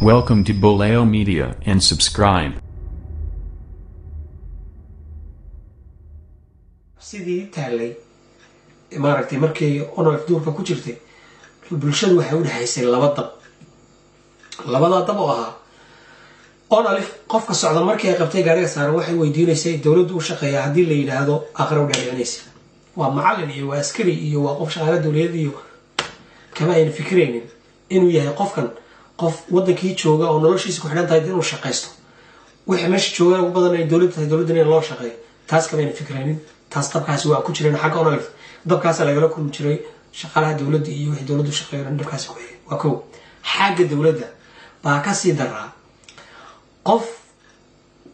Welcome to Boleo Media and subscribe. sidii taalay maaragtay markii onolf duurka ku jirtay bulshadu waxay u dhaxaysay labada dab oo ahaa onolf qofka socda markii ay qabtay gaariga saaran waxay weydiinaysay dawladdu u shaqeeyaa hadii la yiraahdo aqraw dhaadhicinaysa waa macallin iyo waa askari iyo waa qof shaqaale dawladeed iyo kama ay fikireenin inuu yahay qofkan qof wadankii jooga oo noloshiisa ku xidhan tahay inuu shaqeysto wixii meesha jooga ugu badan ay dawladda loo shaqeeyo taas kama ay fikireenin taas dabkaasi waa ku jireen xagga onolf dabkaas lagala kulmi jiray shaqaalaha dawladda iyo wixii dawladdu shaqeeyaan dabkaasi waa koow xagga dawladda baa ka sii daraa qof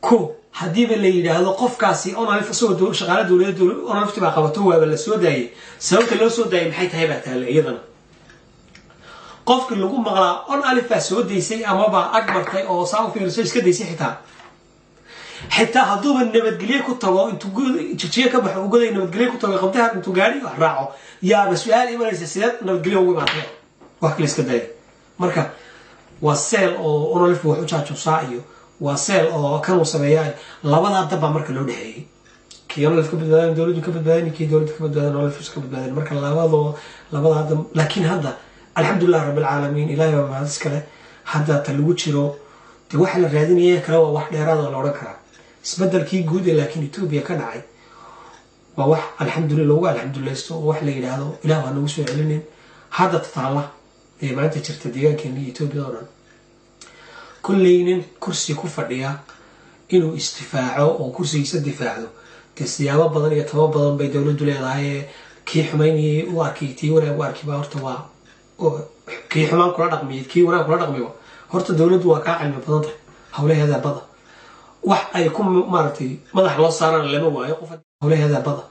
ko hadii la yiraahdo qofkaasi onolf soo shaqaalaha dawladda onolfti baa qabato waa la soo daayay sababta loo soo daayay maxay tahay baa taala iyadana qofka lagu maqlaa onolf soo deysay ama ba agmartay oo saaw fiirso iska deysay حتى هذوما نبتقليه كتبوا انتو تشيء كبح وقولي نبتقليه كتبوا قبلها انتو قاعدين راعوا يا بس سؤال ايه ولا سياسات نبتقليه هو بعطيه واحد ليس كده مركا والسيل او اونولف وحوشاتو صاعيو والسيل او كانوا سميان لبدا دبا مركا لو دحيي كي اونولف كبدان دولد كبدان كي دولد كبدان اونولف كبدان مركا لبدا لكن هذا الحمد لله رب العالمين الهي ما اسكله هذا تلو جيرو دي waxa la raadinayay kala waa wax dheeraad oo la oran kara isbeddelkii guud ee laakiin Ethiopia ka dhacay waa wax alxamdulillah wax la yiraahdo ilaahay waa nagu soo celinin hadda taala ee maanta jirta deegaankeena Ethiopia oo dhan kullaynin kursi ku fadhiya inuu istifaaco oo kursigiisa difaacdo siyaabo badan iyo tabo badan bay dawladdu leedahay kii xumaynayay u arkay wanaag u arkay baa horta waa kii xumaan kula dhaqmiyay kii wanaag kula dhaqmiyo horta dawladdu waa ka cilmi badan tahay hawlaheeda bada wax ay ku maartay madax loo saaran lama waayo qof hawlaheeda bada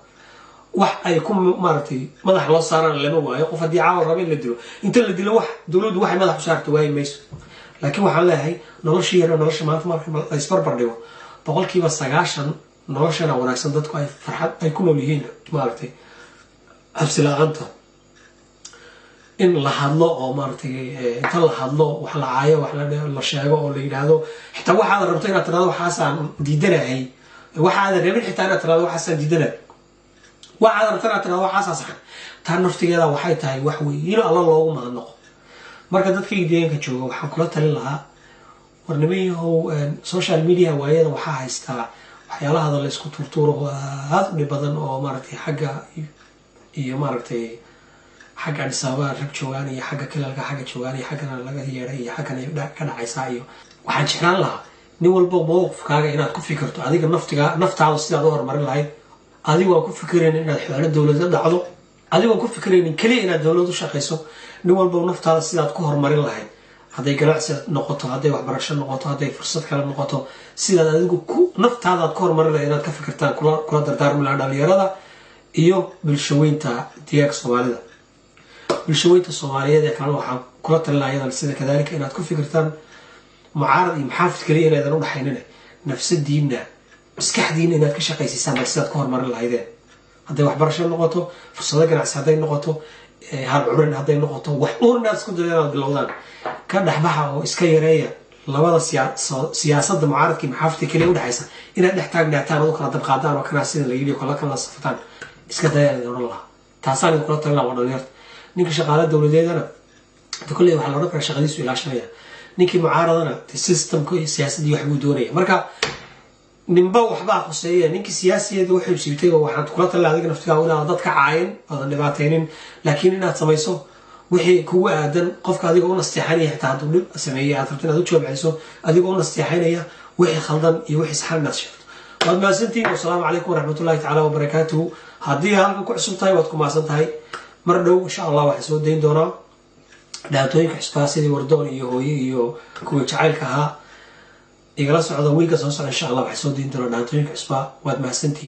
wax ay ku maartay madax loo saaran lama waayo qof hadii caawa rabin la dilo inta la dilo wax dawladdu waxay madax u saarto way mayso laakiin waxaan leeyahay nolosha maanta markii la isbarbar dhigo boqolkiiba 90 noloshana wanaagsan dadku ay farxad ay ku nool yihiin maartay absilaanta in la hadlo oo maartay inta la hadlo wax la caayo wax la sheego oo la yiraahdo xitaa waxa aad rabto inaad tiraahdo waxaasaan diidanahay waxa aad rabin xitaa inaad tiraahdo waxaasaan diidanahay waxa aad rabto inaad tiraahdo waxaasaan sax taa naftigeeda waxay tahay wax weyn alla loogu mahadnaqo marka dadka deegaanka jooga waxaan kula talin lahaa warnimada social media waayada waxa haysta waxyaalaha la isku turtuuro aad u badan oo maartay xagga iyo maartay حاجة عن السواء رب جواني حاجة كلا لقى حاجة جواني حاجة لقى هي حاجة كان عيسائي وحاجة شكرا لها نقول موقف كاجا هنا تكون فكرته هذيك النفط على الصيد دور مر العين هذيك وأكون فكرين إن الحوار الدولة ده عضو هذيك وأكون فكرين إن كل إن الدولة ده شخصه نقول نفط على الصيد كهر مر العين هذيك رأس نقطة هذيك وحبرش النقطة هذيك فرصة كلام نقطة الصيد هذيك نفط هذا كهر مر العين كفكرتان كل دردار من العدالة هذا إيوه بالشوين تا دياك سوالده بالشوية الصومالية ذيك كانوا كرة الله أيضا السنة كذلك إنها تكون فكرتان معارض محافظ كلية إنها نروح حيننا نفس الدين مسكح دين إنها كشقي سيسان بسيطة كهر مرة العيدين هذا واحد برشان نقطه في الصدق نعس هذين نقطه هالعمرين هذين نقطه وحور الناس كنت دينا باللغدان كان نحبها وإسكايرية لوضع سياسة معارض كي محافظ كلية وده حيسان إنها نحتاج نعتان وذكرة دبقادان وكنا سين اللي يلي وكلا كنا صفتان إسكايرية نور الله تحصاني كرة الله ونيرت ninka shaqaalaha dawladeedana kulli waxa la rabaa shaqadiisu ilaashanaya ninkii mucaaradana systemka iyo siyaasadii wax uu doonaya marka ninba waxba xuseeya ninkii siyaasiyeed wuxuu sibtay waxaan kula talaa adiga naftiga inaad dadka caayin oo dhibaataynin laakiin inaad samayso wixii kugu aadan qofka adiga u nasteexanaya xitaa haduu dhib sameeyay aad rabto inaad u joobciso adiga u nasteexanaya wixii khaldan iyo wixii saxan inaad sheegto waad maasantiin assalaamu calaykum waraxmatullaahi tacaala wabarakaatuhu haddii halkan ku cusub tahay waad ku maasan tahay مردو إن شاء الله وحسود دين دونا داتوين كحسباسي دي وردون iyo kuwa jacaylka aha igala socdo wiilka soo socda insha Allah waxsoo diin doona daatoyin kasba waad mahadsantii